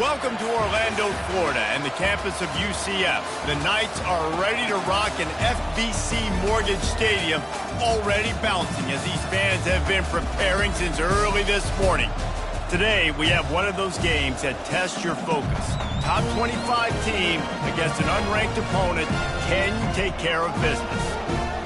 Welcome to Orlando, Florida, and the campus of UCF. The Knights are ready to rock an FBC Mortgage Stadium, already bouncing as these fans have been preparing since early this morning. Today, we have one of those games that tests your focus. Top 25 team against an unranked opponent. Can you take care of business?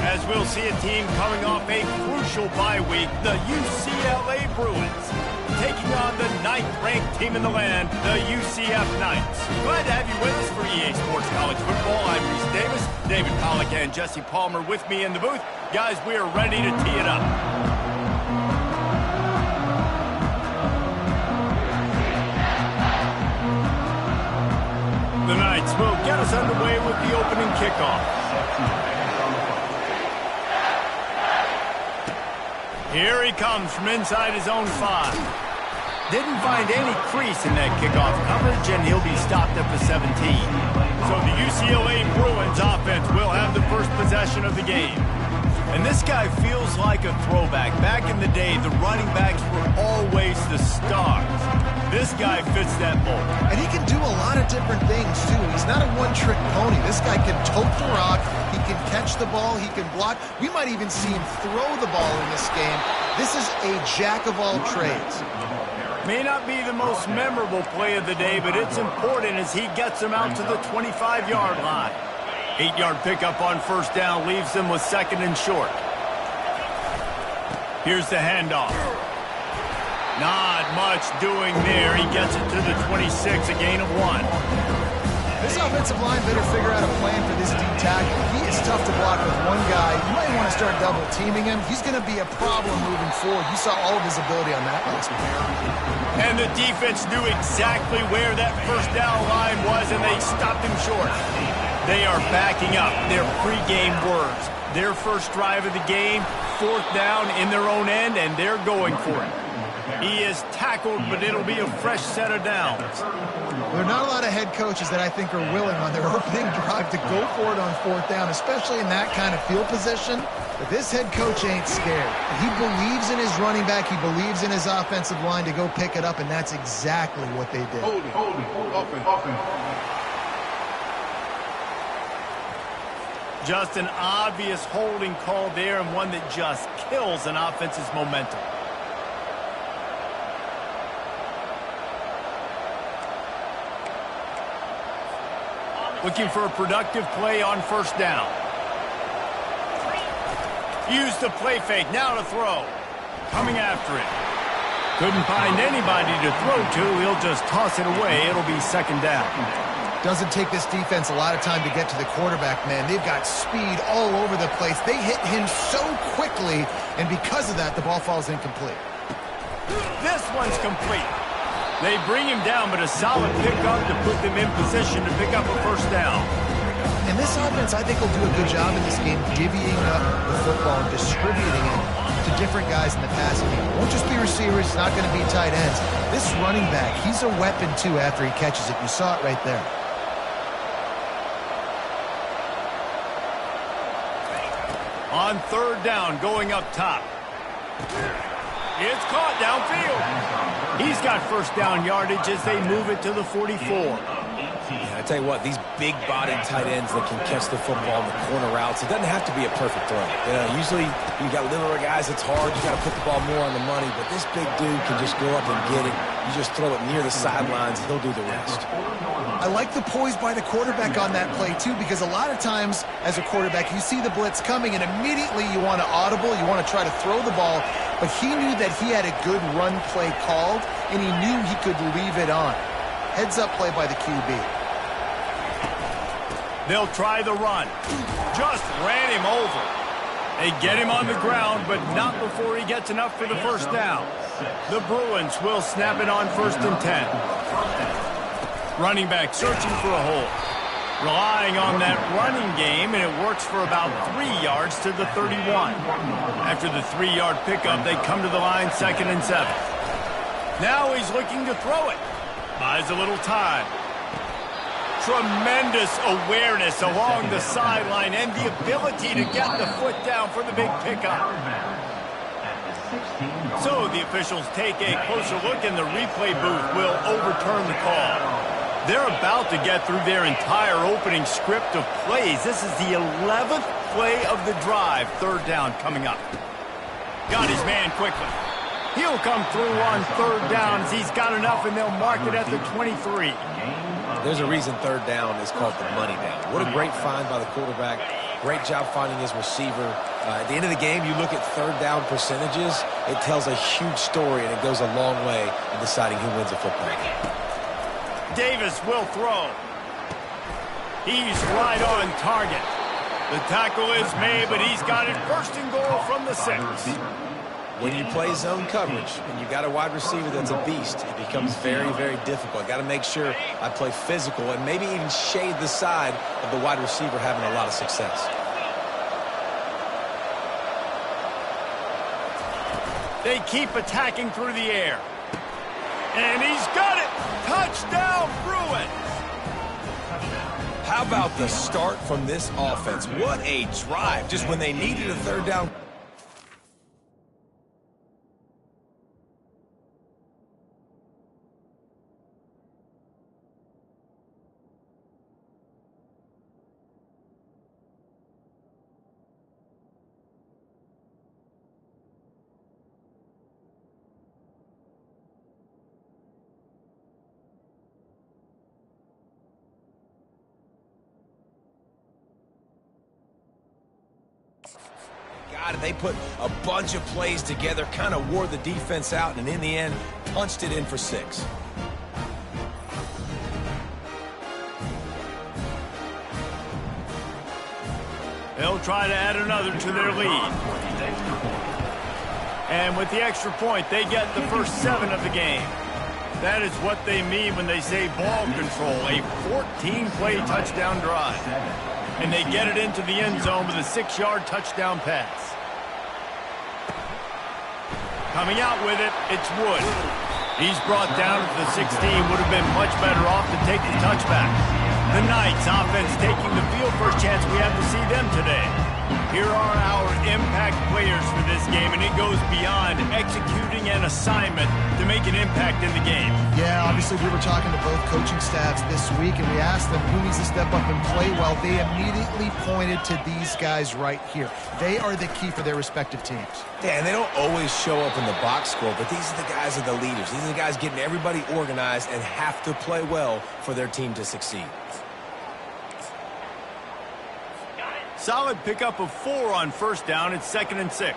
As we'll see a team coming off a crucial bye week, the UCLA Bruins, taking on the 9th-ranked team in the land, the UCF Knights. Glad to have you with us for EA Sports College Football. I'm Reese Davis, David Pollack, and Jesse Palmer with me in the booth. Guys, we are ready to tee it up. The Knights will get us underway with the opening kickoff. Here he comes from inside his own 5. Didn't find any crease in that kickoff coverage, and he'll be stopped at the 17. So the UCLA Bruins offense will have the first possession of the game. And this guy feels like a throwback. Back in the day, the running backs were always the stars. This guy fits that mold. And he can do a lot of different things, too. He's not a one-trick pony. This guy can tote the rock. He can catch the ball. He can block. We might even see him throw the ball in this game. This is a jack of all trades. May not be the most memorable play of the day, but it's important as he gets them out to the 25-yard line. 8-yard pickup on first down leaves them with second and short. Here's the handoff. Not much doing there. He gets it to the 26, a gain of 1. This offensive line better figure out a plan for this D tackle. He is tough to block with one guy. You might want to start double-teaming him. He's going to be a problem moving forward. You saw all of his ability on that last play. And the defense knew exactly where that first down line was, and they stopped him short. They are backing up their pregame words. Their first drive of the game, 4th down in their own end, and they're going for it. He is tackled, but it'll be a fresh set of downs. There are not a lot of head coaches that I think are willing on their opening drive to go for it on 4th down, especially in that kind of field position. But this head coach ain't scared. He believes in his running back. He believes in his offensive line to go pick it up, and that's exactly what they did. Hold it. Just an obvious holding call there, and one that just kills an offense's momentum. Looking for a productive play on first down. Use the play fake, now to throw. Coming after it. Couldn't find anybody to throw to. He'll just toss it away. It'll be second down. Doesn't take this defense a lot of time to get to the quarterback, man. They've got speed all over the place. They hit him so quickly, and because of that, the ball falls incomplete. This one's complete. They bring him down, but a solid pickup to put them in position to pick up a first down. And this offense, I think, will do a good job in this game divvying up the football and distributing it to different guys in the passing game. It won't just be receivers. It's not going to be tight ends. This running back, he's a weapon, too, after he catches it. You saw it right there. On 3rd down, going up top. It's caught downfield. He's got first down yardage as they move it to the 44. Yeah, I tell you what, these big-bodied tight ends that can catch the football in the corner routes, it doesn't have to be a perfect throw. You know, usually you got littler guys, it's hard. You got to put the ball more on the money, but this big dude can just go up and get it. You just throw it near the sidelines, he'll do the rest. I like the poise by the quarterback on that play, too, because a lot of times as a quarterback, you see the blitz coming, and immediately you want to audible, you want to try to throw the ball, but he knew that he had a good run play called, and he knew he could leave it on. Heads-up play by the QB. They'll try the run. Just ran him over. They get him on the ground, but not before he gets enough for the first down. The Bruins will snap it on 1st and 10. Running back searching for a hole. Relying on that running game, and it works for about 3 yards to the 31. After the 3-yard pickup, they come to the line 2nd and 7. Now he's looking to throw it. Buys a little time. Tremendous awareness along the sideline and the ability to get the foot down for the big pickup. So the officials take a closer look, and the replay booth will overturn the call. They're about to get through their entire opening script of plays. This is the 11th play of the drive. Third down coming up. Got his man quickly. He'll come through on third down as he's got enough, and they'll mark it at the 23. There's a reason third down is called the money down. What a great find by the quarterback. Great job finding his receiver. At the end of the game, you look at third down percentages. It tells a huge story, and it goes a long way in deciding who wins a football game. Davis will throw. He's right on target. The tackle is made, but he's got it first and goal from the 6. When you play zone coverage and you got a wide receiver that's a beast, it becomes very, very difficult. Got to make sure I play physical and maybe even shade the side of the wide receiver having a lot of success. They keep attacking through the air. And he's got it! Touchdown, Bruins! How about the start from this offense? What a drive, just when they needed a third down. They put a bunch of plays together, kind of wore the defense out, and in the end, punched it in for 6. They'll try to add another to their lead. And with the extra point, they get the first 7 of the game. That is what they mean when they say ball control, a 14-play touchdown drive. And they get it into the end zone with a 6-yard touchdown pass. Coming out with it, it's Wood. He's brought down at the 16. Would have been much better off to take the touchback. The Knights offense taking the field. First chance we have to see them today. Here are our impact players for this game, and it goes beyond executing an assignment to make an impact in the game. Yeah, obviously we were talking to both coaching staffs this week, and we asked them who needs to step up and play well. They immediately pointed to these guys right here. They are the key for their respective teams. Yeah, and they don't always show up in the box score, but these are the guys that are the leaders. These are the guys getting everybody organized and have to play well for their team to succeed. Solid pickup of 4 on first down. It's 2nd and 6.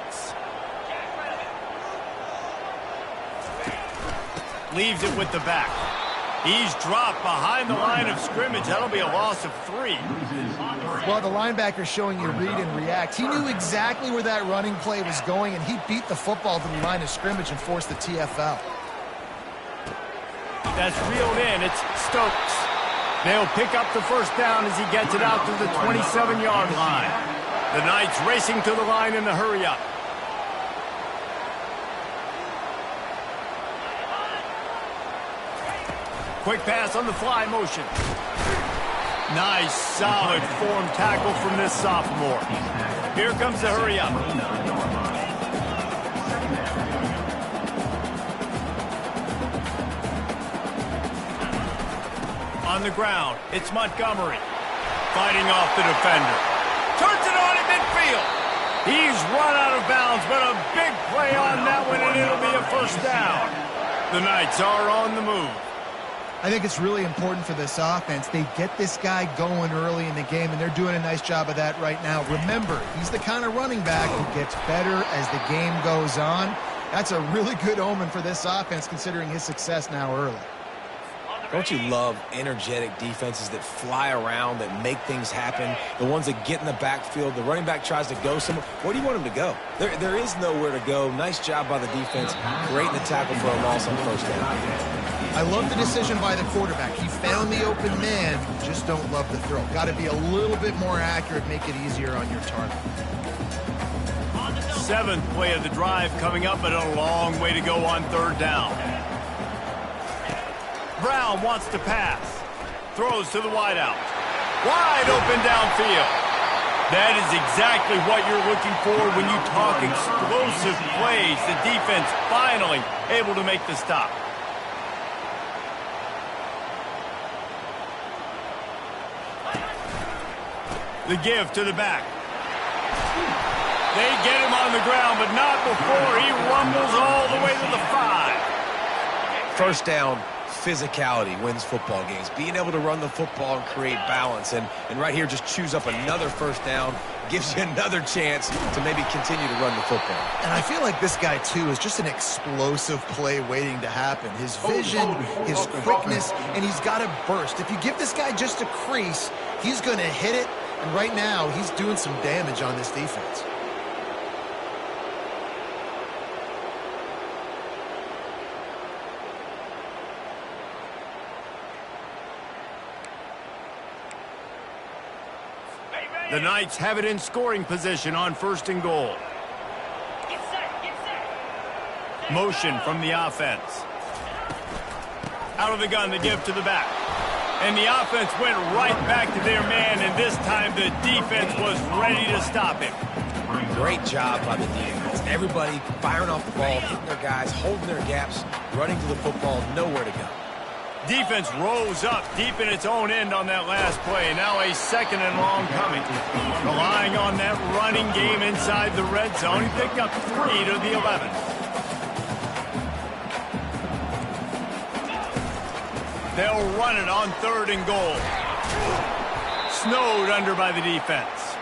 Leaves it with the back. He's dropped behind the line of scrimmage. That'll be a loss of 3. Well, the linebacker's showing you read and react. He knew exactly where that running play was going, and he beat the football to the line of scrimmage and forced the TFL. That's reeled in. It's Stokes. They'll pick up the first down as he gets it out to the 27-yard line. The Knights racing to the line in the hurry-up. Quick pass on the fly motion. Nice, solid form tackle from this sophomore. Here comes the hurry-up. On the ground, it's Montgomery. Fighting off the defender. Turns it on in midfield. He's run out of bounds, but a big play on that one, and it'll be a first down. The Knights are on the move. I think it's really important for this offense. They get this guy going early in the game, and they're doing a nice job of that right now. Remember, he's the kind of running back who gets better as the game goes on. That's a really good omen for this offense, considering his success now early. Don't you love energetic defenses that fly around, that make things happen? The ones that get in the backfield, the running back tries to go somewhere. Where do you want him to go? There is nowhere to go. Nice job by the defense, creating the tackle for a loss on first down. I love the decision by the quarterback. He found the open man, just don't love the throw. Got to be a little bit more accurate, make it easier on your target. 7th play of the drive coming up, but a long way to go on third down. Brown wants to pass. Throws to the wideout. Wide open downfield. That is exactly what you're looking for when you talk explosive plays. The defense finally able to make the stop. The give to the back. They get him on the ground, but not before he rumbles all the way to the 5. First down, physicality wins football games. Being able to run the football and create balance. And right here, just choose up another first down. Gives you another chance to maybe continue to run the football. And I feel like this guy, too, is just an explosive play waiting to happen. His vision, his quickness, and he's got a burst. If you give this guy just a crease, he's going to hit it. And right now, he's doing some damage on this defense. The Knights have it in scoring position on 1st and goal. Motion from the offense. Out of the gun, the give to the back. And the offense went right back to their man, and this time the defense was ready to stop him. Great job by the defense. Everybody firing off the ball, hitting their guys, holding their gaps, running to the football, nowhere to go. Defense rose up deep in its own end on that last play. Now a 2nd and long coming. Relying on that running game inside the red zone. He picked up 3 to the 11. They'll run it on 3rd and goal. Snowed under by the defense.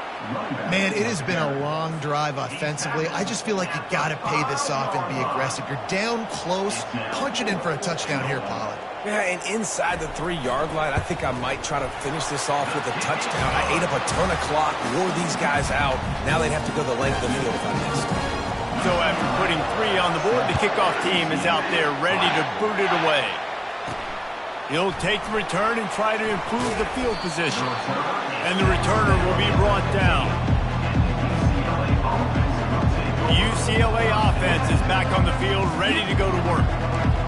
Man, it has been a long drive offensively. I just feel like you got to pay this off and be aggressive. You're down close. Punch it in for a touchdown here, Pollard. Yeah, and inside the 3-yard line, I think I might try to finish this off with a touchdown. I ate up a ton of clock, wore these guys out. Now they'd have to go the length of the field if I missed. So after putting 3 on the board, the kickoff team is out there ready to boot it away. He'll take the return and try to improve the field position. And the returner will be brought down. The UCLA offense is back on the field, ready to go to work.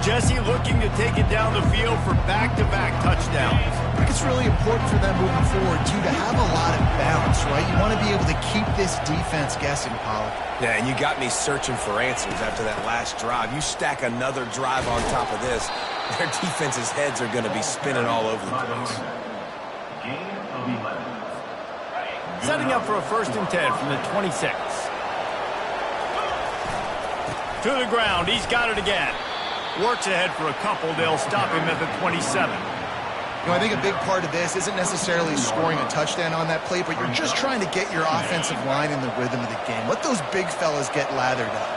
Jesse looking to take it down the field for back-to-back touchdowns. I think it's really important for them moving forward, too, to have a lot of bounce, right? You want to be able to keep this defense guessing, Pollard. Yeah, and you got me searching for answers after that last drive. You stack another drive on top of this, their defense's heads are going to be spinning all over the place. Setting up for a 1st and 10 from the 26. To the ground, he's got it again. Works ahead for a couple. They'll stop him at the 27. You know, I think a big part of this isn't necessarily scoring a touchdown on that play, but you're just trying to get your offensive line in the rhythm of the game. Let those big fellas get lathered up.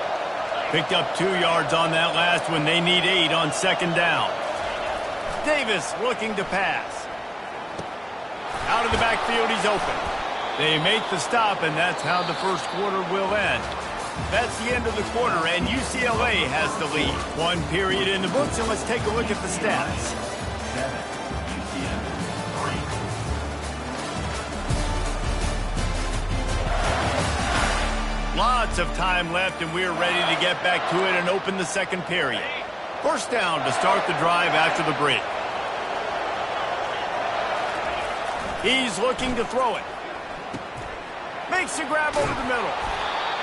Picked up 2 yards on that last one. They need 8 on 2nd down. Davis looking to pass. Out of the backfield, he's open. They make the stop, and that's how the 1st quarter will end. That's the end of the quarter, and UCLA has the lead. 1 period in the books, and let's take a look at the stats. Lots of time left, and we're ready to get back to it and open the 2nd period. 1st down to start the drive after the break. He's looking to throw it. Makes a grab over the middle.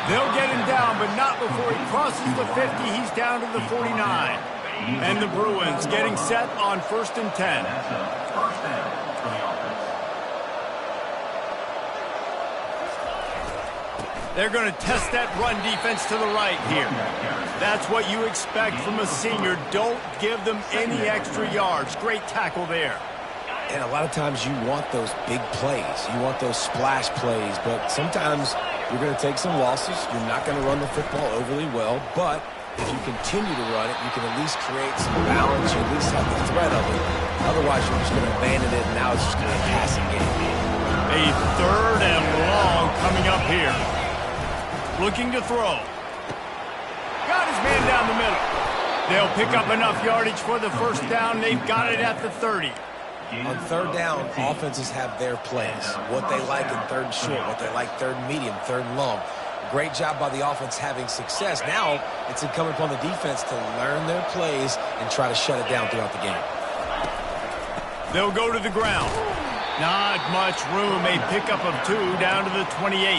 They'll get him down, but not before he crosses the 50. He's down to the 49. And the Bruins getting set on 1st and 10. They're going to test that run defense to the right here. That's what you expect from a senior. Don't give them any extra yards. Great tackle there. And a lot of times you want those big plays. You want those splash plays, but sometimes you're going to take some losses. You're not going to run the football overly well, but if you continue to run it, you can at least create some balance. You at least have the threat of it. Otherwise, you're just going to abandon it, and now it's just going to be a passing game. A 3rd and long coming up here. Looking to throw. Got his man down the middle. They'll pick up enough yardage for the 1st down. They've got it at the 30. On 3rd down, offenses have their plays. What they like in 3rd and short, what they like 3rd and medium, 3rd and long. Great job by the offense having success. Now it's incumbent upon the defense to learn their plays and try to shut it down throughout the game. They'll go to the ground. Not much room. A pickup of 2 down to the 28.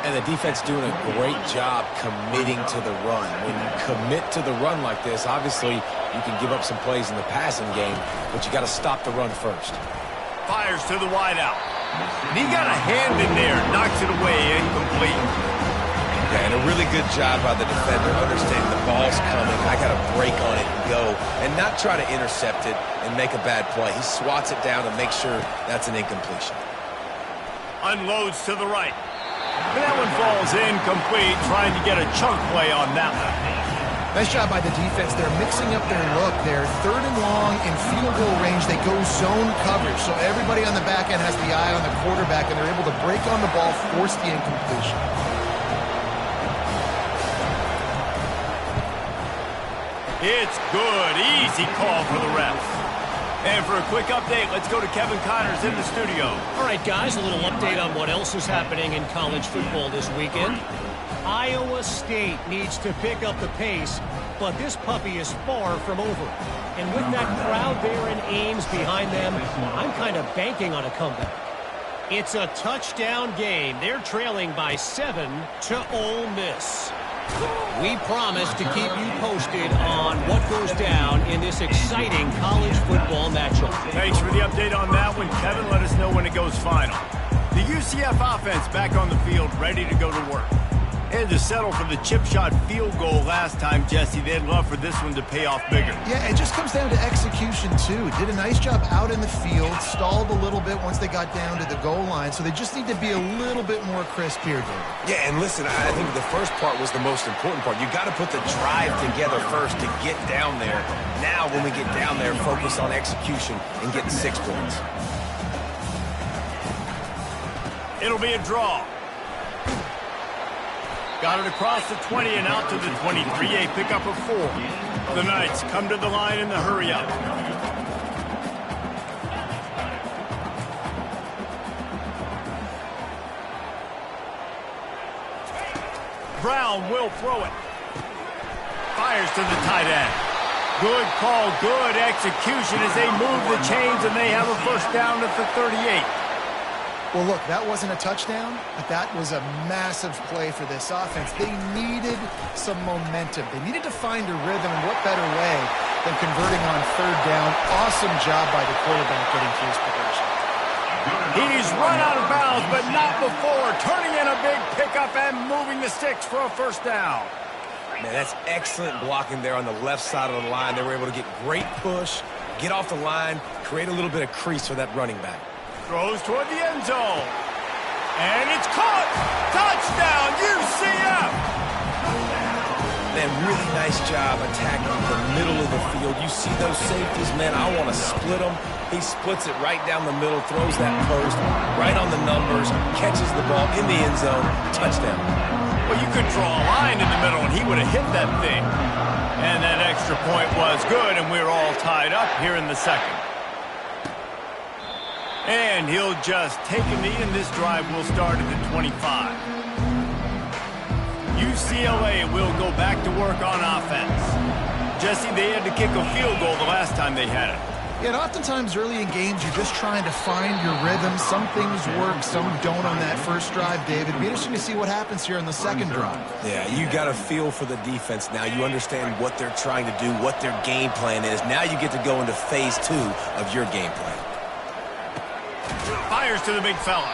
And the defense doing a great job committing to the run. When you commit to the run like this, obviously you can give up some plays in the passing game, but you got to stop the run first. Fires to the wideout. And he got a hand in there. Knocks it away. Incomplete. Yeah, and a really good job by the defender understanding the ball's coming. I got to break on it and go, and not try to intercept it and make a bad play. He swats it down and makes sure that's an incompletion. Unloads to the right. And that one falls incomplete, trying to get a chunk play on that one. Nice job by the defense. They're mixing up their look. They're 3rd and long in field goal range. They go zone coverage, so everybody on the back end has the eye on the quarterback, and they're able to break on the ball, force the incompletion. It's good. Easy call for the refs. And for a quick update, let's go to Kevin Connors in the studio. All right, guys, a little update on what else is happening in college football this weekend. Iowa State needs to pick up the pace, but this puppy is far from over. And with that crowd there in Ames behind them, I'm kind of banking on a comeback. It's a touchdown game. They're trailing by 7 to Ole Miss. We promise to keep you posted on what goes down in this exciting college football matchup. Thanks for the update on that one, Kevin. Let us know when it goes final. The UCF offense back on the field, ready to go to work. And to settle for the chip shot field goal last time, Jesse, they'd love for this one to pay off bigger. Yeah, it just comes down to execution, too. Did a nice job out in the field, stalled a little bit once they got down to the goal line, so they just need to be a little bit more crisp here, David. Yeah, and listen, I think the first part was the most important part. You got to put the drive together first to get down there. Now, when we get down there, focus on execution and getting 6 points. It'll be a draw. Got it across the 20 and out to the 23, a pickup of 4. The Knights come to the line in the hurry-up. Brown will throw it. Fires to the tight end. Good call, good execution as they move the chains, and they have a first down at the 38. Well, look, that wasn't a touchdown, but that was a massive play for this offense. They needed some momentum. They needed to find a rhythm, and what better way than converting on 3rd down. Awesome job by the quarterback getting through his progression. He's run out of bounds, but not before. Turning in a big pickup and moving the sticks for a first down. Man, that's excellent blocking there on the left side of the line. They were able to get great push, get off the line, create a little bit of crease for that running back. Throws toward the end zone. And it's caught! Touchdown, UCF! Man, really nice job attacking the middle of the field. You see those safeties, man, I want to split them. He splits it right down the middle, throws that post, right on the numbers, catches the ball in the end zone, touchdown. Well, you could draw a line in the middle, and he would have hit that thing. And that extra point was good, and we're all tied up here in the second. And he'll just take a knee, and this drive will start at the 25. UCLA will go back to work on offense. Jesse, they had to kick a field goal the last time they had it. Yeah, and oftentimes early in games, you're just trying to find your rhythm. Some things work, some don't on that first drive, David. It'll be interesting to see what happens here in the second drive. Yeah, you got a feel for the defense now. You understand what they're trying to do, what their game plan is. Now you get to go into phase 2 of your game plan. Fires to the big fella.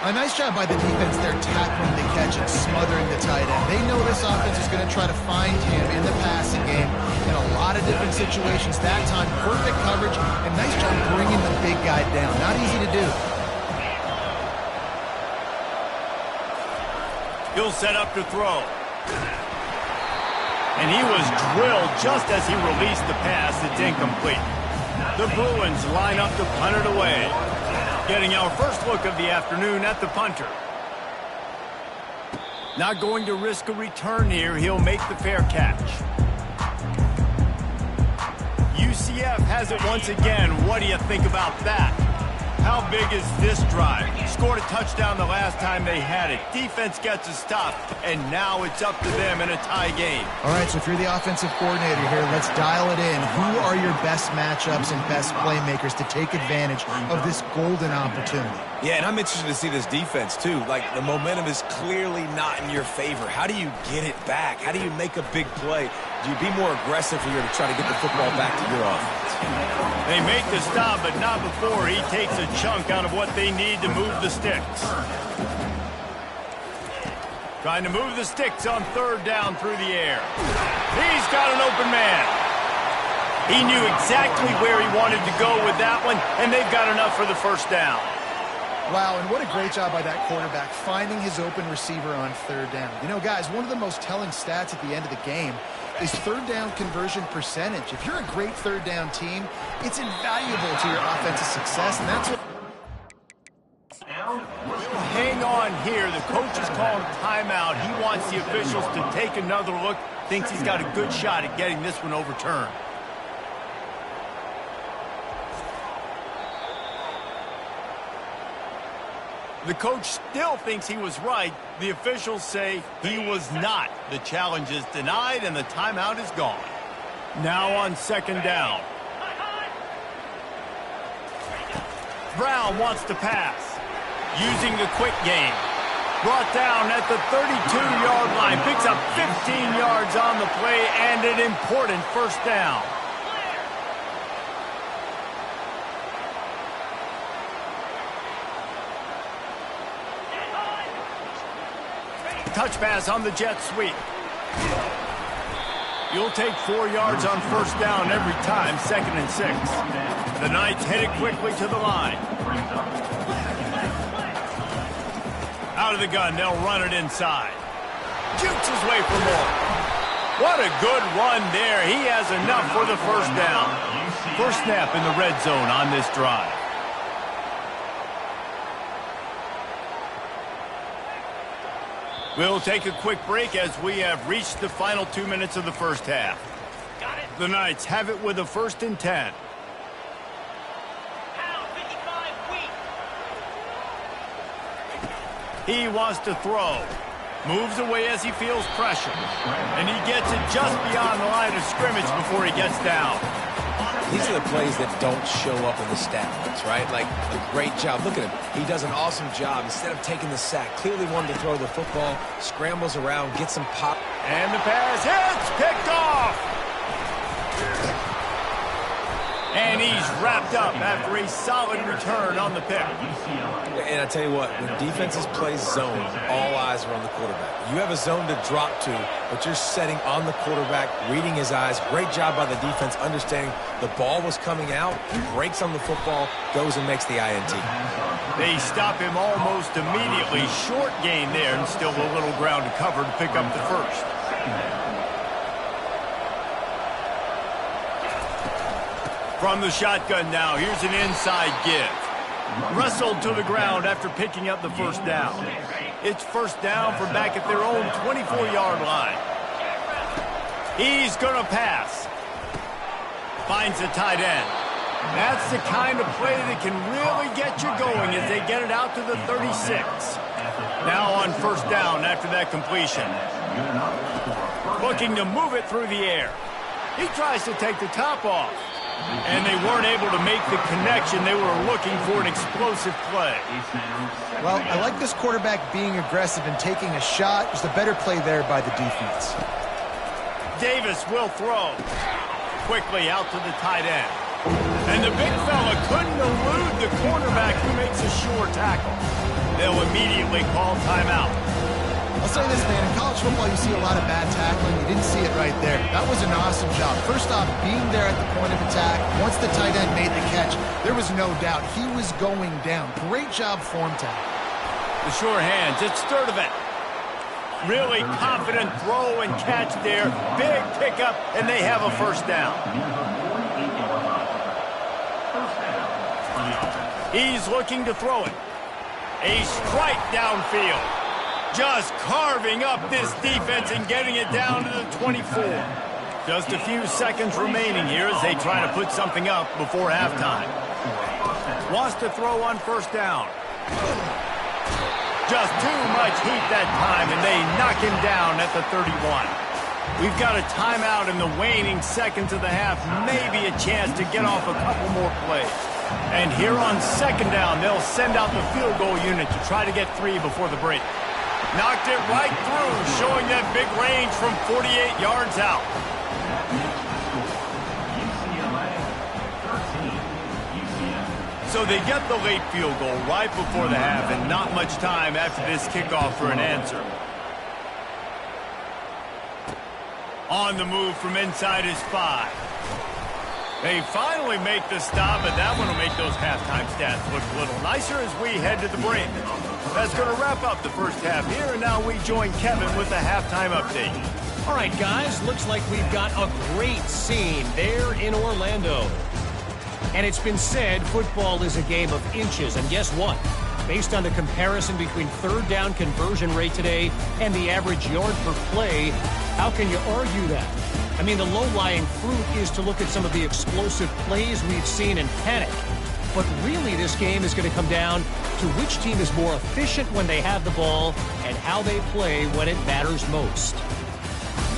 A nice job by the defense there tackling the catch and smothering the tight end. They know this offense is going to try to find him in the passing game in a lot of different situations. That time, perfect coverage, and nice job bringing the big guy down. Not easy to do. He'll set up to throw. And he was drilled just as he released the pass. It's incomplete. The Bruins line up to punt it away. Getting our first look of the afternoon at the punter. Not going to risk a return here. He'll make the fair catch. UCF has it once again. What do you think about that? How big is this drive? Scored a touchdown the last time they had it. Defense gets a stop, and now it's up to them in a tie game. All right, so if you're the offensive coordinator here, let's dial it in. Who are your best matchups and best playmakers to take advantage of this golden opportunity? Yeah, and I'm interested to see this defense, too. Like, the momentum is clearly not in your favor. How do you get it back? How do you make a big play? Do you be more aggressive here to try to get the football back to your offense? They make the stop, but not before he takes a chunk out of what they need to move the sticks. Trying to move the sticks on third down through the air. He's got an open man. He knew exactly where he wanted to go with that one, and they've got enough for the first down. Wow, and what a great job by that quarterback, finding his open receiver on third down. You know, guys, one of the most telling stats at the end of the game is third down conversion percentage. If you're a great third down team, it's invaluable to your offensive success, and that's what... Hang on here. The coach is calling a timeout. He wants the officials to take another look. Thinks he's got a good shot at getting this one overturned. The coach still thinks he was right. The officials say he was not. The challenge is denied, and the timeout is gone. Now on second down. Brown wants to pass. Using the quick game. Brought down at the 32-yard line. Picks up 15 yards on the play and an important first down. Touch pass on the jet sweep. You'll take 4 yards on first down every time, 2nd and 6. The Knights headed quickly to the line. Out of the gun, they'll run it inside. Jukes his way for more. What a good run there. He has enough for the first down. First snap in the red zone on this drive. We'll take a quick break as we have reached the final 2 minutes of the first half. The Knights have it with a 1st and 10. He wants to throw. Moves away as he feels pressure. And he gets it just beyond the line of scrimmage before he gets down. These are the plays that don't show up in the stat books, right? Like a great job. Look at him. He does an awesome job. Instead of taking the sack, clearly wanted to throw the football, scrambles around, gets some pop. And the pass hits, picked off. And he's wrapped up after a solid return on the pick. And I tell you what, when defenses play zone, all eyes are on the quarterback. You have a zone to drop to, but you're setting on the quarterback, reading his eyes. Great job by the defense, understanding the ball was coming out, breaks on the football, goes and makes the INT. They stop him almost immediately. Short gain there, and still a little ground to cover to pick up the first. From the shotgun now, here's an inside give. Wrestled to the ground after picking up the first down. It's first down from back at their own 24-yard line. He's going to pass. Finds the tight end. That's the kind of play that can really get you going as they get it out to the 36. Now on first down after that completion. Looking to move it through the air. He tries to take the top off. And they weren't able to make the connection. They were looking for an explosive play. Well, I like this quarterback being aggressive and taking a shot. Just a better play there by the defense. Davis will throw. Quickly out to the tight end. And the big fella couldn't elude the cornerback who makes a sure tackle. They'll immediately call timeout. I'll say this, man, in college football you see a lot of bad tackling. You didn't see it right there. That was an awesome job. First off, being there at the point of attack. Once the tight end made the catch, there was no doubt he was going down. Great job form tackle. The sure hands, it's Sturdivant. Really confident throw and catch there. Big pickup, and they have a first down. He's looking to throw it. A strike downfield. Just carving up this defense and getting it down to the 24. Just a few seconds remaining here as they try to put something up before halftime. Wants to throw on first down. Just too much heat that time, and they knock him down at the 31. We've got a timeout in the waning seconds of the half. Maybe a chance to get off a couple more plays. And here on second down, they'll send out the field goal unit to try to get 3 before the break. Knocked it right through, showing that big range from 48 yards out. So they get the late field goal right before the half, and not much time after this kickoff for an answer. On the move from inside his 5. They finally make the stop, but that one will make those halftime stats look a little nicer as we head to the break. That's going to wrap up the first half here, and now we join Kevin with the halftime update. All right, guys, looks like we've got a great scene there in Orlando. And it's been said football is a game of inches, and guess what? Based on the comparison between third down conversion rate today and the average yard per play, how can you argue that? I mean, the low-lying fruit is to look at some of the explosive plays we've seen and panic. But really, this game is going to come down to which team is more efficient when they have the ball and how they play when it matters most.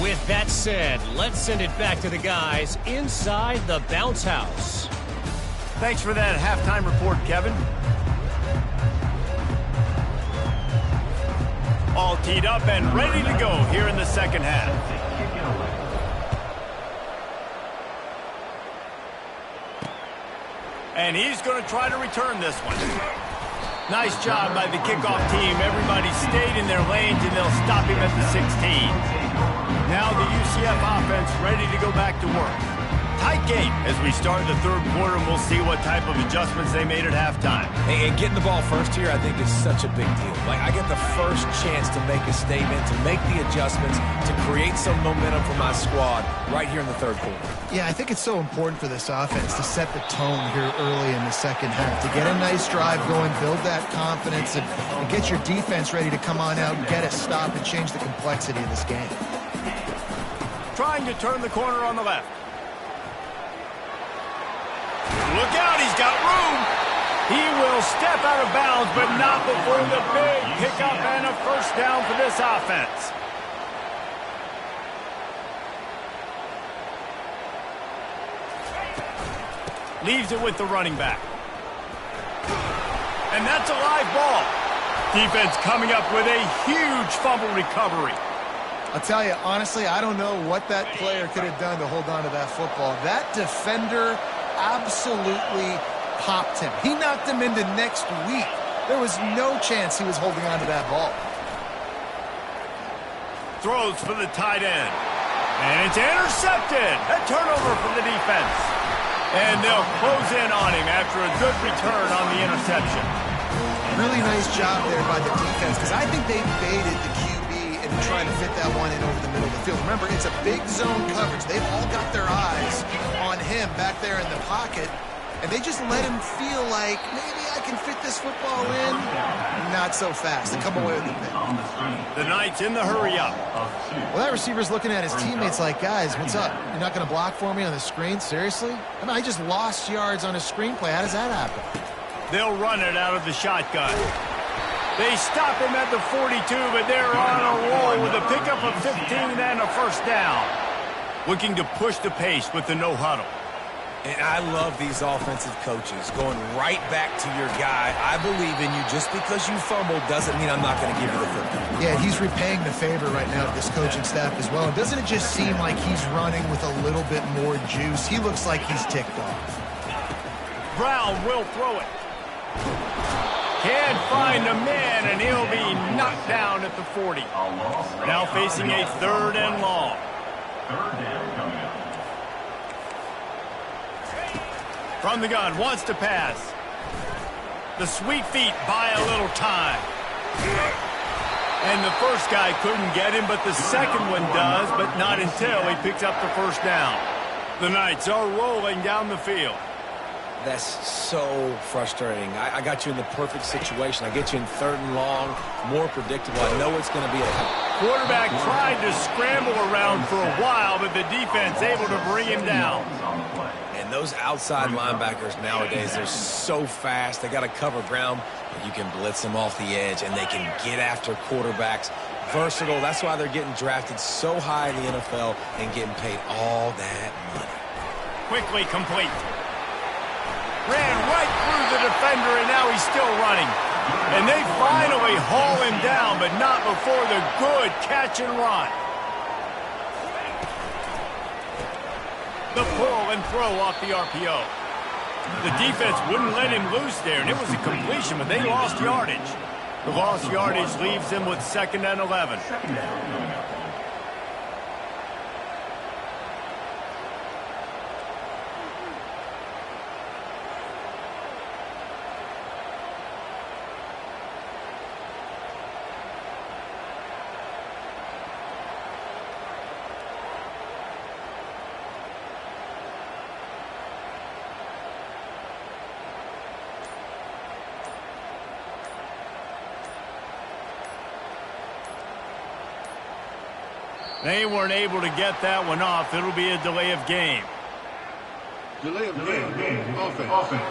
With that said, let's send it back to the guys inside the bounce house. Thanks for that halftime report, Kevin. All teed up and ready to go here in the second half. And he's going to try to return this one. Nice job by the kickoff team. Everybody stayed in their lanes, and they'll stop him at the 16. Now the UCF offense ready to go back to work. Tight game as we start the third quarter, and we'll see what type of adjustments they made at halftime. And getting the ball first here, I think, is such a big deal. Like, I get the first chance to make a statement, to make the adjustments, to create some momentum for my squad right here in the third quarter. Yeah, I think it's so important for this offense to set the tone here early in the second half, to get a nice drive going, build that confidence, and get your defense ready to come on out and get a stop and change the complexity of this game. Trying to turn the corner on the left. Look out, he's got room. He will step out of bounds, but not before the big pickup and a first down for this offense. Leaves it with the running back. And that's a live ball. Defense coming up with a huge fumble recovery. I'll tell you, honestly, I don't know what that player could have done to hold on to that football. That defender absolutely popped him. He knocked him into next week. There was no chance he was holding on to that ball. Throws for the tight end. And it's intercepted. A turnover for the defense. And they'll close in on him after a good return on the interception. Really nice job there by the defense, because I think they baited the QB into trying to fit that one in over the middle of the field. Remember, it's a big zone coverage. They've all got their eyes on him back there in the pocket, and they just let him feel like, maybe I can fit this football in. Not so fast. They come away with the pick. The Knights in the hurry up. Well, that receiver's looking at his teammates like, guys, what's up? You're not going to block for me on the screen? Seriously? I mean, I just lost yards on a screenplay. How does that happen? They'll run it out of the shotgun. They stop him at the 42, but they're on a roll with a pickup of 15 and a first down. Looking to push the pace with the no huddle. And I love these offensive coaches going right back to your guy. I believe in you. Just because you fumbled doesn't mean I'm not going to give you the football. Yeah, he's repaying the favor right now to this coaching staff as well. And doesn't it just seem like he's running with a little bit more juice? He looks like he's ticked off. Brown will throw it. Can't find a man, and he'll be knocked down at the 40. Now facing a third and long. From the gun, wants to pass. The sweet feet buy a little time. And the first guy couldn't get him, but the second one does, but not until he picks up the first down. The Knights are rolling down the field. That's so frustrating. I got you in the perfect situation. I get you in third and long, more predictable. I know it's going to be a... Quarterback tried to scramble around for a while, but the defense able to bring him down. And those outside linebackers nowadays, they're so fast. They got to cover ground, but you can blitz them off the edge, and they can get after quarterbacks. Versatile. That's why they're getting drafted so high in the NFL and getting paid all that money. Quickly complete. Ran right through the defender, and now he's still running. And they finally haul him down, but not before the good catch and run. The pull and throw off the RPO. The defense wouldn't let him loose there, and it was a completion, but they lost yardage. The lost yardage leaves them with 2nd and 11. They weren't able to get that one off. It'll be a delay of game. Delay of game. Offense.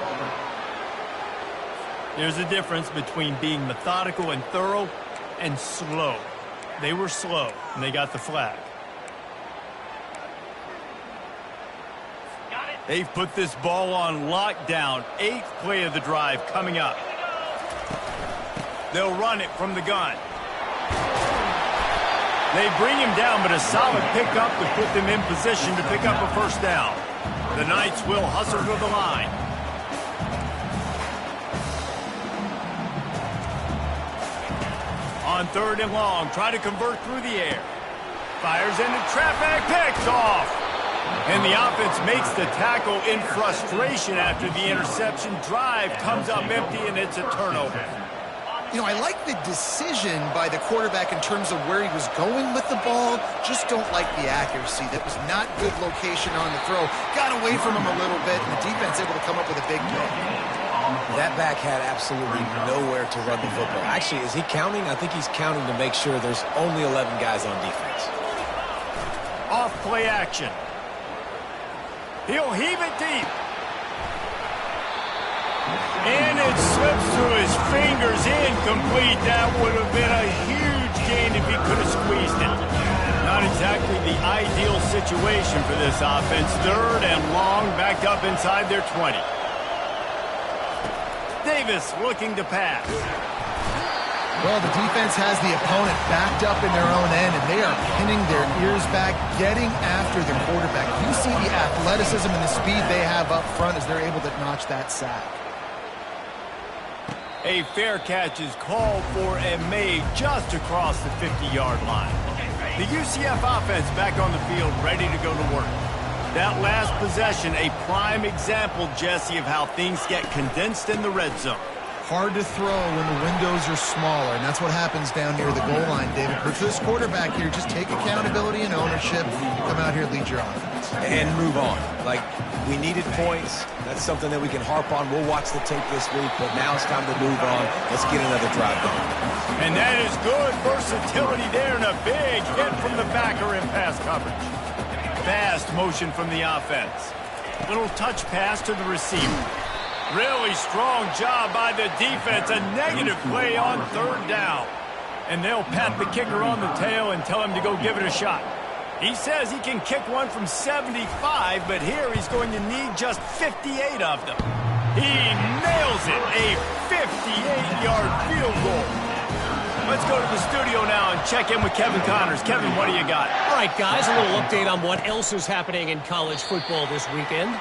There's a difference between being methodical and thorough and slow. They were slow, and they got the flag. They've put this ball on lockdown. 8th play of the drive coming up. They'll run it from the gun. They bring him down, but a solid pickup to put them in position to pick up a 1st down. The Knights will hustle to the line. On 3rd and long, try to convert through the air. Fires into traffic, picked off. And the offense makes the tackle in frustration after the interception. Drive comes up empty, and it's a turnover. You know, I like the decision by the quarterback in terms of where he was going with the ball. Just don't like the accuracy. That was not good location on the throw. Got away from him a little bit, and the defense able to come up with a big play. That back had absolutely nowhere to run the football. Actually, is he counting? I think he's counting to make sure there's only 11 guys on defense. Off play action. He'll heave it deep. And it slips through his fingers, incomplete. That would have been a huge gain if he could have squeezed it. Not exactly the ideal situation for this offense. 3rd and long, backed up inside their 20. Davis looking to pass. Well, the defense has the opponent backed up in their own end, and they are pinning their ears back, getting after the quarterback. You see the athleticism and the speed they have up front as they're able to notch that sack. A fair catch is called for and made just across the 50-yard line. The UCF offense back on the field, ready to go to work. That last possession, a prime example, Jesse, of how things get condensed in the red zone. Hard to throw when the windows are smaller, and that's what happens down near the goal line, David. But for this quarterback here, just take accountability and ownership. Come out here, lead your offense. And move on. Like, we needed points. That's something that we can harp on. We'll watch the tape this week, but now it's time to move on. Let's get another drive going. And that is good versatility there, and a big hit from the backer in pass coverage. Fast motion from the offense. Little touch pass to the receiver. Really strong job by the defense. A negative play on 3rd down. And they'll pat the kicker on the tail and tell him to go give it a shot. He says he can kick one from 75, but here he's going to need just 58 of them. He nails it. A 58-yard field goal. Let's go to the studio now and check in with Kevin Connors. Kevin, what do you got? All right, guys, a little update on what else is happening in college football this weekend.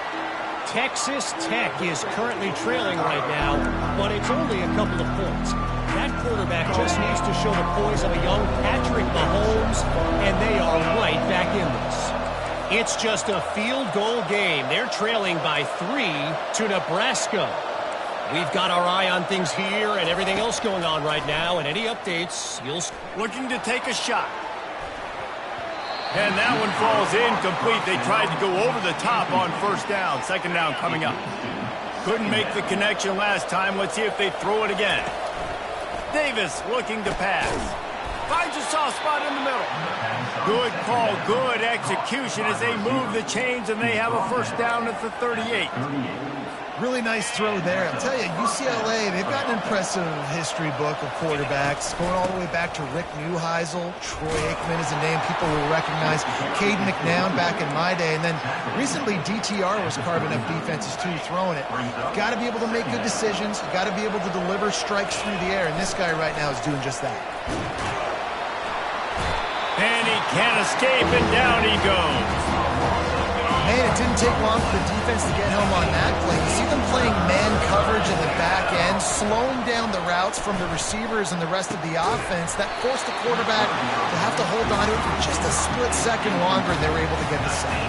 Texas Tech is currently trailing right now, but it's only a couple of points. That quarterback just needs to show the poise of a young Patrick Mahomes, and they are right back in this. It's just a field goal game. They're trailing by 3 to Nebraska. We've got our eye on things here and everything else going on right now, and any updates, you'll... Looking to take a shot. And that one falls incomplete. They tried to go over the top on 1st down. 2nd down coming up. Couldn't make the connection last time. Let's see if they throw it again. Davis looking to pass. Finds a soft spot in the middle. Good call, good execution as they move the chains and they have a first down at the 38. Really nice throw there. I'll tell you, UCLA, they've got an impressive history book of quarterbacks, going all the way back to Rick Neuheisel. Troy Aikman is a name people will recognize. Caden McNown back in my day. And then recently, DTR was carving up defenses, too, throwing it. You've got to be able to make good decisions. You've got to be able to deliver strikes through the air. And this guy right now is doing just that. And he can't escape, and down he goes. Man, it didn't take long for the defense to get home on that play. You see them playing man coverage in the back end, slowing down the routes from the receivers and the rest of the offense. That forced the quarterback to have to hold on to it for just a split second longer, and they were able to get the sack.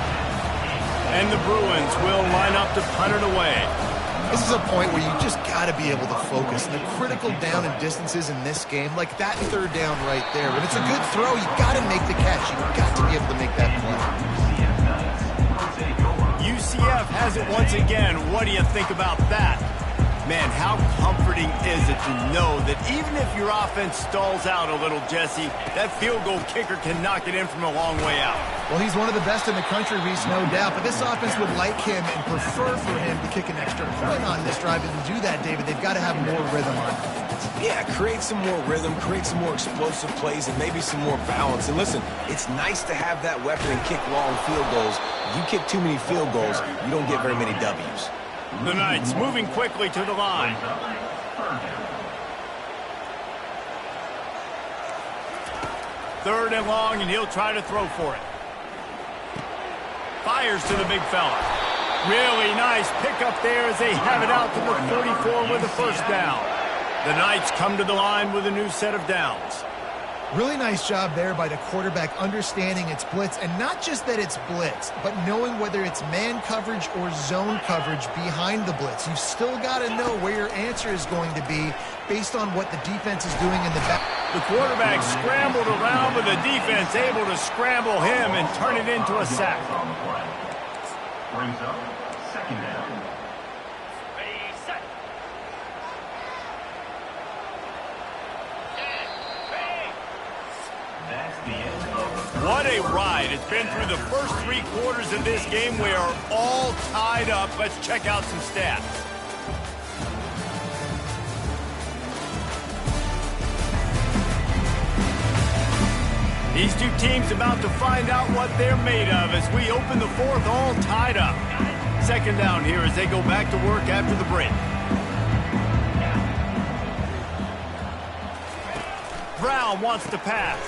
And the Bruins will line up to punt it away. This is a point where you just got to be able to focus. And the critical down and distances in this game, like that third down right there. When it's a good throw, you got to make the catch. You've got to be able to make that play. UCF has it once again. What do you think about that? Man, how comforting is it to know that even if your offense stalls out a little, Jesse, that field goal kicker can knock it in from a long way out. Well, he's one of the best in the country, Reese, no doubt. But this offense would like him and prefer for him to kick an extra point on this drive. And to do that, David, they've got to have more rhythm on defense. Yeah, create some more rhythm, create some more explosive plays, and maybe some more balance. And listen, it's nice to have that weapon and kick long field goals. If you kick too many field goals, you don't get very many W's. The Knights moving quickly to the line. Third and long, and he'll try to throw for it. Fires to the big fella. Really nice pickup there as they have it out to the 44 with a first down. The Knights come to the line with a new set of downs. Really nice job there by the quarterback understanding it's blitz, and not just that it's blitz, but knowing whether it's man coverage or zone coverage behind the blitz. You've still got to know where your answer is going to be based on what the defense is doing in the back. The quarterback scrambled around, but the defense able to scramble him and turn it into a sack. Brings up second down. What a ride. It's been through the first 3 quarters of this game. We are all tied up. Let's check out some stats. These two teams about to find out what they're made of as we open the fourth all tied up. Second down here as they go back to work after the break. Brown wants to pass.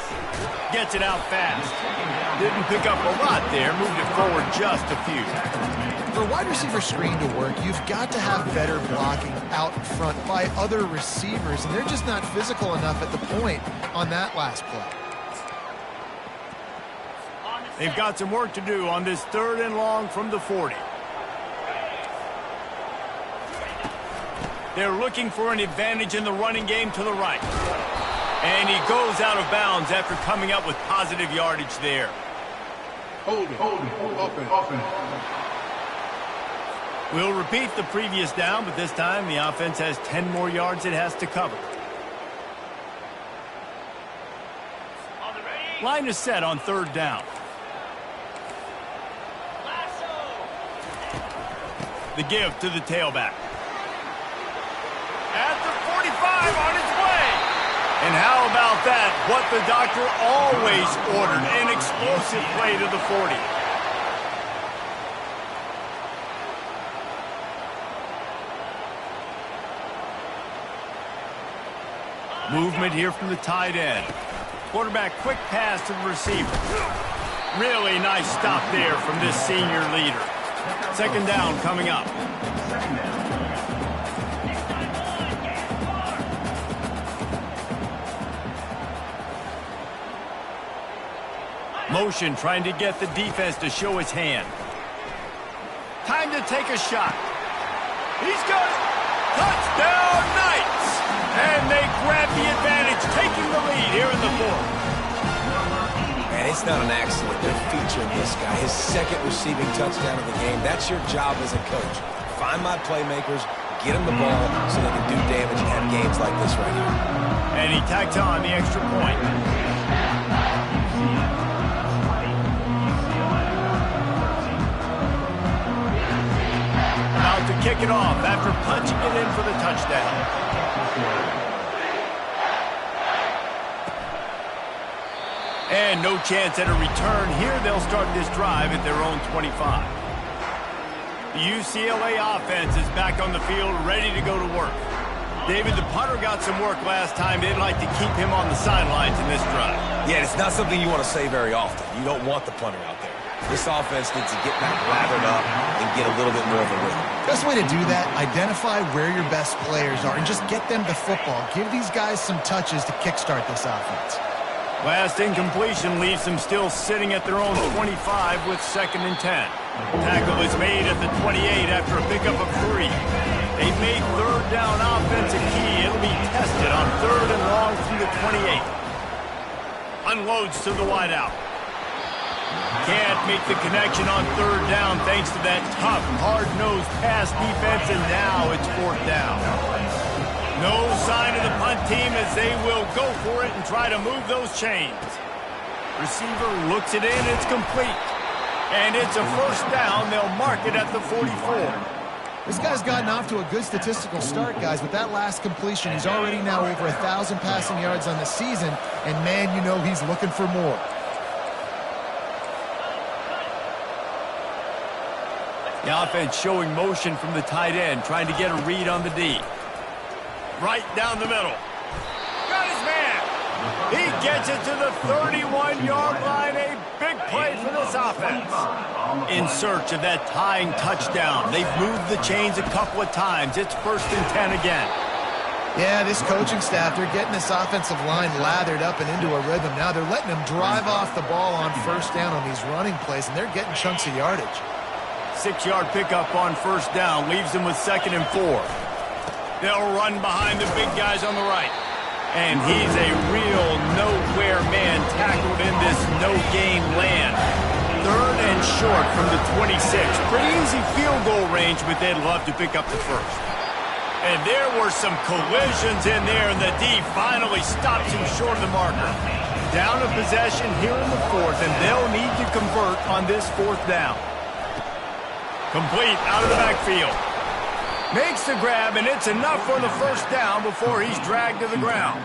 Gets it out fast. Didn't pick up a lot there. Moved it forward just a few. For a wide receiver screen to work, you've got to have better blocking out front by other receivers, and they're just not physical enough at the point on that last play. They've got some work to do on this third and long from the 40. They're looking for an advantage in the running game to the right. And he goes out of bounds after coming up with positive yardage there. Hold it. Offense. We'll repeat the previous down, but this time the offense has 10 more yards it has to cover. Line is set on third down. The give to the tailback. At the 45 on its way. And how about that? What the doctor always ordered, an explosive play to the 40. Movement here from the tight end. Quarterback quick pass to the receiver. Really nice stop there from this senior leader. Second down coming up. Motion trying to get the defense to show his hand. Time to take a shot. He's got it. Touchdown Knights! And they grab the advantage, taking the lead here in the fourth. And it's not an accident. They're featuring this guy. His second receiving touchdown of the game. That's your job as a coach. Find my playmakers, get them the ball so they can do damage and have games like this right here. And he tacks on the extra point. About to kick it off after punching it in for the touchdown. And no chance at a return here. They'll start this drive at their own 25. The UCLA offense is back on the field, ready to go to work. David, the punter got some work last time. They'd like to keep him on the sidelines in this drive. Yeah, it's not something you want to say very often. You don't want the punter out there. This offense needs to get back lathered up and get a little bit more of a rhythm. Best way to do that, identify where your best players are and just get them the football. Give these guys some touches to kickstart this offense. Last incompletion leaves them still sitting at their own 25 with 2nd and 10. Tackle is made at the 28 after a pickup of 3. They've made 3rd down offense a key. It'll be tested on 3rd and long from the 28. Unloads to the wideout. Can't make the connection on 3rd down thanks to that tough, hard-nosed pass defense, and now it's 4th down. No sign of the punt team as they will go for it and try to move those chains. Receiver looks it in, it's complete. And it's a 1st down. They'll mark it at the 44. This guy's gotten off to a good statistical start, guys. With that last completion, he's already now over 1,000 passing yards on the season. And, man, you know he's looking for more. The offense showing motion from the tight end, trying to get a read on the D. Right down the middle. Got his man. He gets it to the 31-yard line. A big play for this offense. In search of that tying touchdown. They've moved the chains a couple of times. It's 1st and 10 again. Yeah, this coaching staff, they're getting this offensive line lathered up and into a rhythm. Now they're letting them drive off the ball on 1st down on these running plays, and they're getting chunks of yardage. 6-yard pickup on 1st down. Leaves them with 2nd and 4. They'll run behind the big guys on the right. And he's a real nowhere man tackled in this no-game land. 3rd and short from the 26. Pretty easy field goal range, but they'd love to pick up the 1st. And there were some collisions in there, and the D finally stops him short of the marker. Down a possession here in the 4th, and they'll need to convert on this 4th down. Complete out of the backfield. Makes the grab, and it's enough for the 1st down before he's dragged to the ground.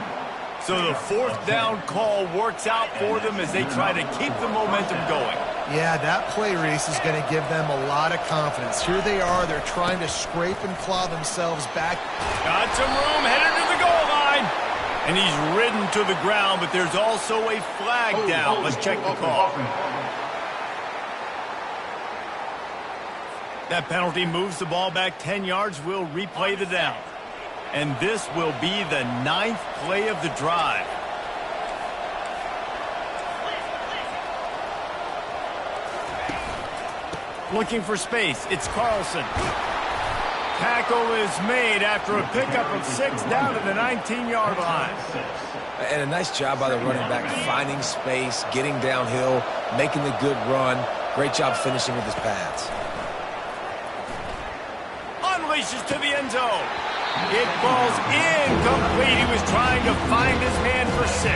So the 4th down call works out for them as they try to keep the momentum going. Yeah, that play, Reese, is going to give them a lot of confidence. Here they are. They're trying to scrape and claw themselves back. Got some room, headed to the goal line. And he's ridden to the ground, but there's also a flag down. Let's check the call. That penalty moves the ball back 10 yards. We'll replay the down. And this will be the 9th play of the drive. Looking for space. It's Carlson. Tackle is made after a pickup of 6 down to the 19-yard line. And a nice job by the running back, finding space, getting downhill, making the good run. Great job finishing with his pads. Unleashes to the end zone. It falls incomplete. He was trying to find his man for 6.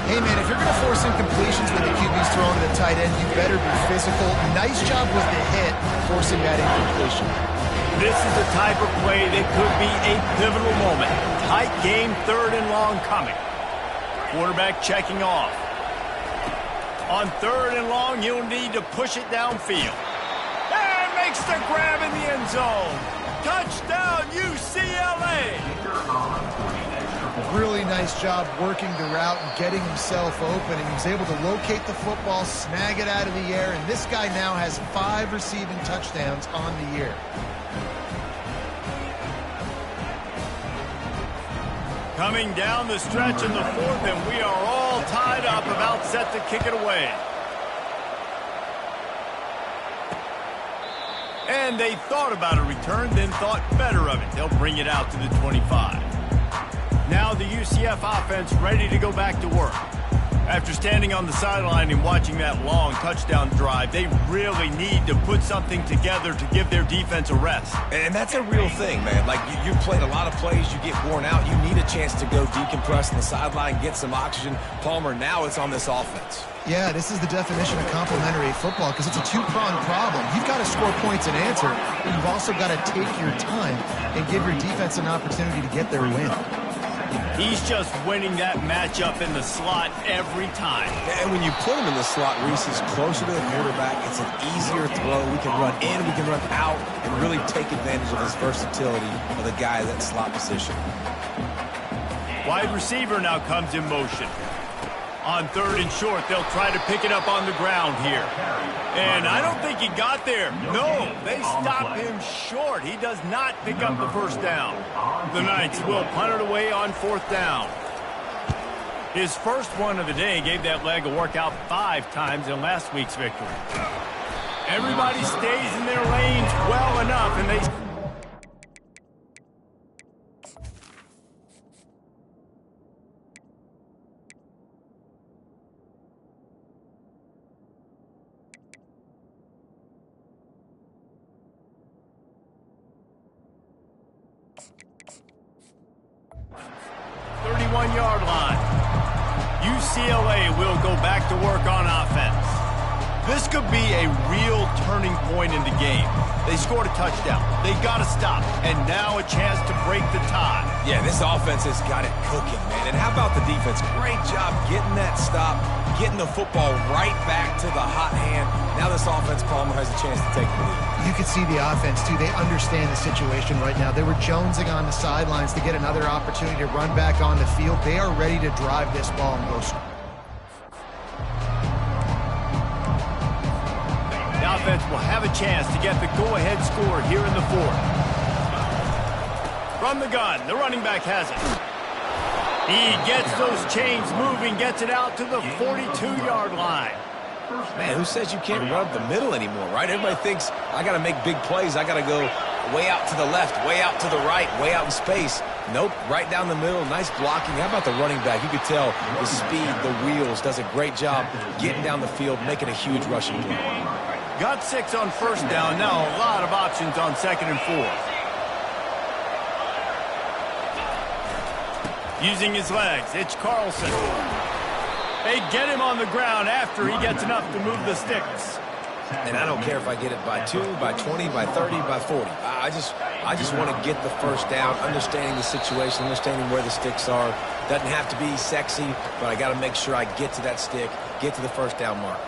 Hey, man, if you're going to force incompletions when the QB's throwing to the tight end, you better be physical. Nice job with the hit, forcing that incompletion. This is the type of play that could be a pivotal moment. Tight game, 3rd and long coming. Quarterback checking off. On 3rd and long, you'll need to push it downfield. And makes the grab in the end zone. Touchdown, UCLA! Really nice job working the route and getting himself open. And he was able to locate the football, snag it out of the air, and this guy now has 5 receiving touchdowns on the year. Coming down the stretch in the 4th, and we are all tied up, about set to kick it away. And they thought about a return, then thought better of it. They'll bring it out to the 25. Now the UCF offense ready to go back to work. After standing on the sideline and watching that long touchdown drive, they really need to put something together to give their defense a rest. And that's a real thing, man. Like, you've played a lot of plays, you get worn out, you need a chance to go decompress on the sideline, get some oxygen. Palmer, now it's on this offense. Yeah, this is the definition of complementary football because it's a two-pronged problem. You've got to score points and answer, but you've also got to take your time and give your defense an opportunity to get their win. He's just winning that matchup in the slot every time. And when you put him in the slot, Reese is closer to the quarterback. It's an easier throw. We can run in, we can run out, and really take advantage of his versatility of the guy in that slot position. Wide receiver now comes in motion. On 3rd and short, they'll try to pick it up on the ground here. And I don't think he got there. No, they stop him short. He does not pick up the first down. The Knights will punt it away on 4th down. His first one of the day gave that leg a workout 5 times in last week's victory. Everybody stays in their lanes well enough, and they... 31-yard line. UCLA will go back to work on offense. This could be a real turning point in the game. They scored a touchdown. They got to stop. And now a chance to break the tie. Yeah, this offense has got it cooking, man. And how about the defense? Great job getting that stop, getting the football right back to the hot hand. Now this offense, Palmer, has a chance to take the lead. You can see the offense, too. They understand the situation right now. They were jonesing on the sidelines to get another opportunity to run back on the field. They are ready to drive this ball and go. The offense will have a chance to get the go-ahead score here in the 4th. From the gun, the running back has it. He gets those chains moving, gets it out to the 42-yard line. Man, who says you can't run up the middle anymore, right? Everybody thinks, I got to make big plays. I got to go way out to the left, way out to the right, way out in space. Nope, right down the middle, nice blocking. How about the running back? You could tell the speed, the wheels, does a great job getting down the field, making a huge rushing play. Got 6 on 1st down. Now a lot of options on 2nd and 4th. Using his legs, it's Carlson. They get him on the ground after he gets enough to move the sticks. And I don't care if I get it by 2, by 20, by 30, by 40. I just want to get the first down, understanding the situation, understanding where the sticks are. Doesn't have to be sexy, but I got to make sure I get to that stick, get to the first down mark.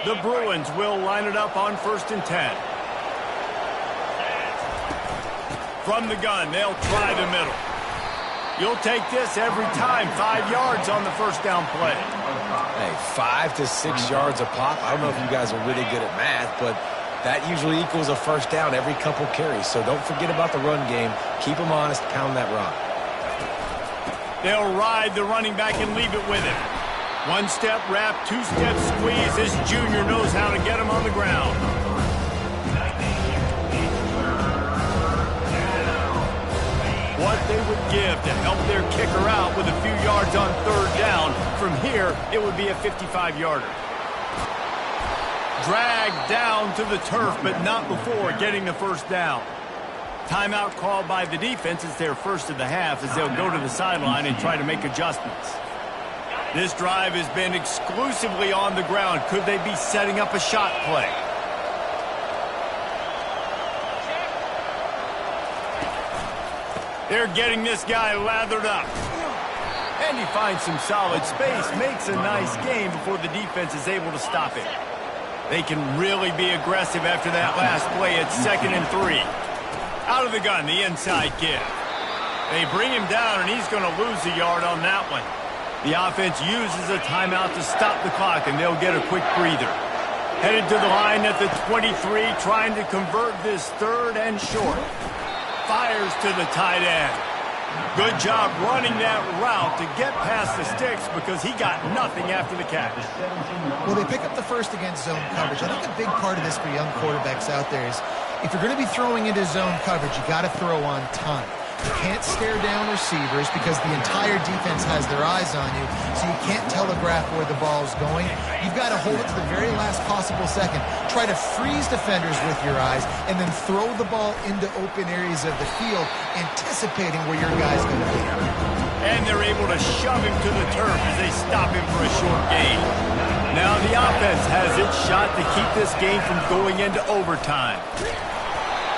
The Bruins will line it up on 1st and 10. From the gun, they'll try the middle. You'll take this every time. 5 yards on the first down play. Hey, 5 to 6 yards a pop. I don't know if you guys are really good at math, but that usually equals a first down every couple carries. So don't forget about the run game. Keep them honest, pound that rock. They'll ride the running back and leave it with him. 1-step wrap, 2-step squeeze. This junior knows how to get him on the ground. What they would give to help their kicker out with a few yards on 3rd down. From here, it would be a 55-yarder. Dragged down to the turf, but not before getting the first down. Timeout called by the defense. It's their first of the half as they'll go to the sideline and try to make adjustments. This drive has been exclusively on the ground. Could they be setting up a shot play? They're getting this guy lathered up. And he finds some solid space, makes a nice game before the defense is able to stop him. They can really be aggressive after that last play at 2nd and 3. Out of the gun, the inside give. They bring him down, and he's going to lose a yard on that one. The offense uses a timeout to stop the clock, and they'll get a quick breather. Headed to the line at the 23, trying to convert this 3rd and short. Fires to the tight end. Good job running that route to get past the sticks because he got nothing after the catch. Well, they pick up the first against zone coverage. I think a big part of this for young quarterbacks out there is if you're going to be throwing into zone coverage, you got to throw on time. You can't stare down receivers because the entire defense has their eyes on you, so you can't telegraph where the ball is going. You've got to hold it to the very last possible second. Try to freeze defenders with your eyes, and then throw the ball into open areas of the field, anticipating where your guy's going to be. And they're able to shove him to the turf as they stop him for a short gain. Now the offense has its shot to keep this game from going into overtime.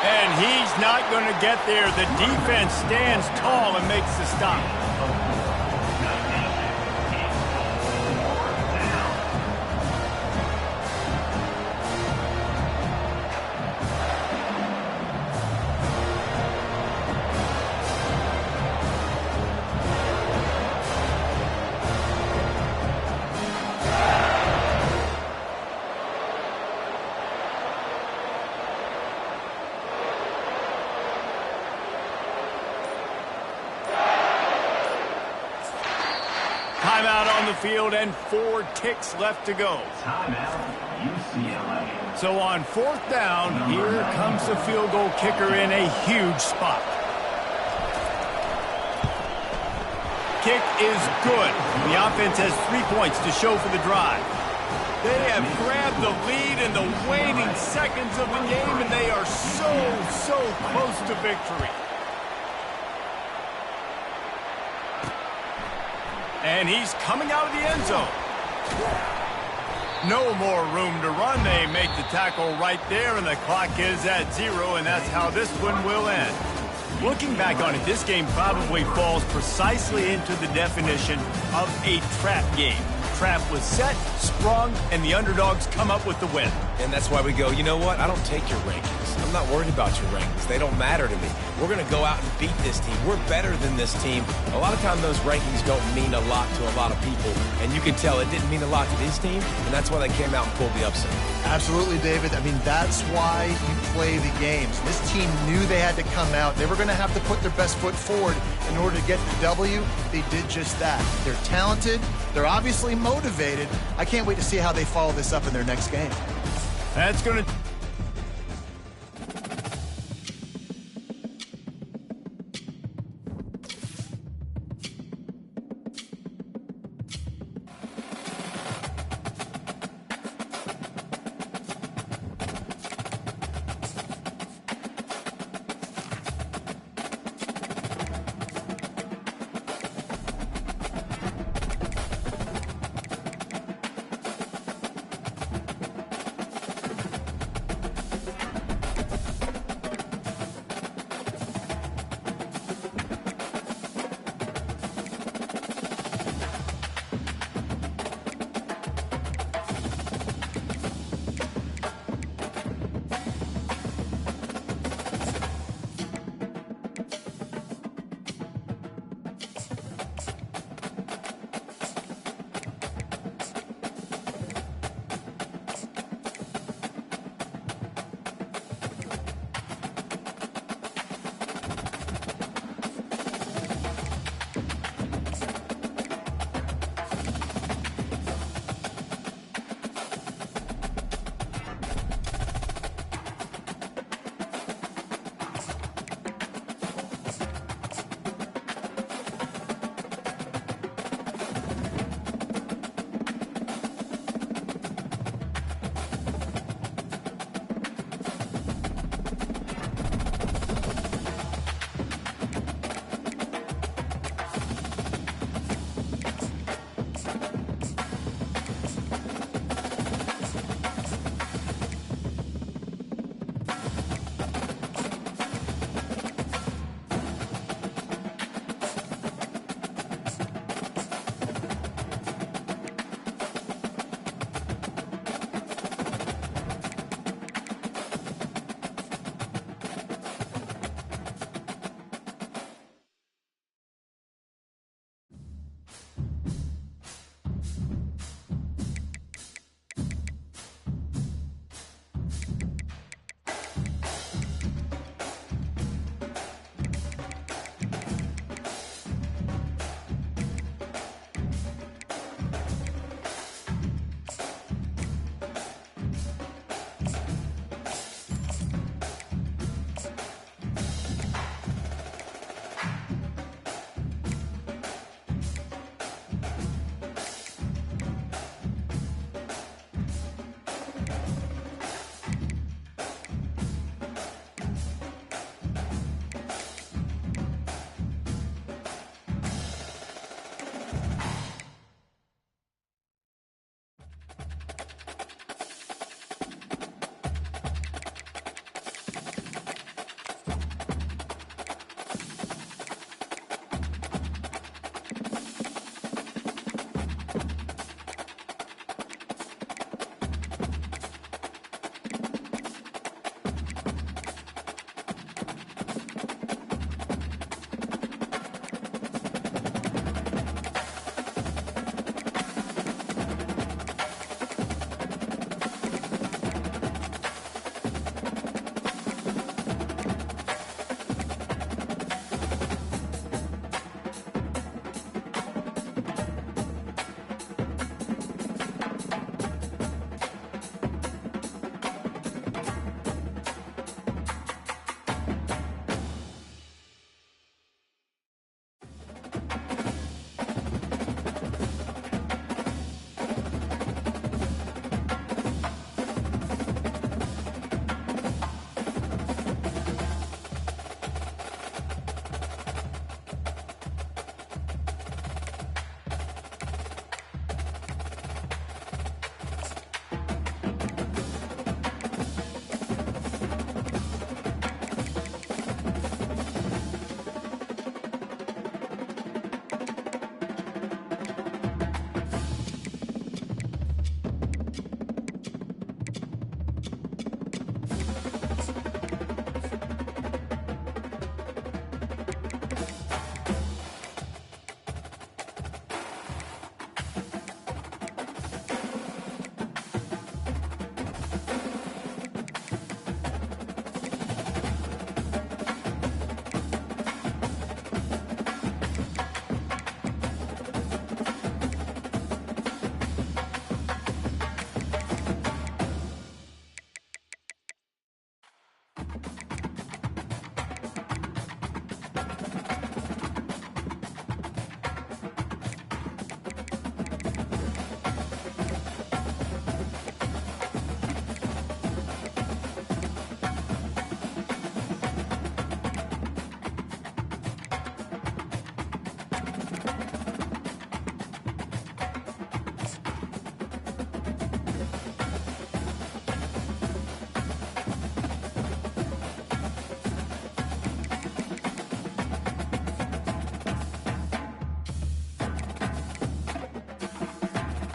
And he's not going to get there. The defense stands tall and makes the stop. Timeout on the field and 4 ticks left to go. Timeout, UCLA. So on 4th down, here comes the field goal kicker in a huge spot. Kick is good. The offense has 3 points to show for the drive. They have grabbed the lead in the waning seconds of the game, and they are so close to victory. And he's coming out of the end zone. No more room to run. They make the tackle right there, and the clock is at 0, and that's how this one will end. Looking back on it, this game probably falls precisely into the definition of a trap game. Trap was set, sprung, and the underdogs come up with the win. And that's why we go, you know what? I don't take your rankings. I'm not worried about your rankings. They don't matter to me. We're going to go out and beat this team. We're better than this team. A lot of times those rankings don't mean a lot to a lot of people. And you can tell it didn't mean a lot to this team, and that's why they came out and pulled the upset. Absolutely, David. I mean, that's why you play the games. This team knew they had to come out. They were going to have to put their best foot forward in order to get the W. They did just that. They're talented. They're obviously motivated. I can't wait to see how they follow this up in their next game. That's going to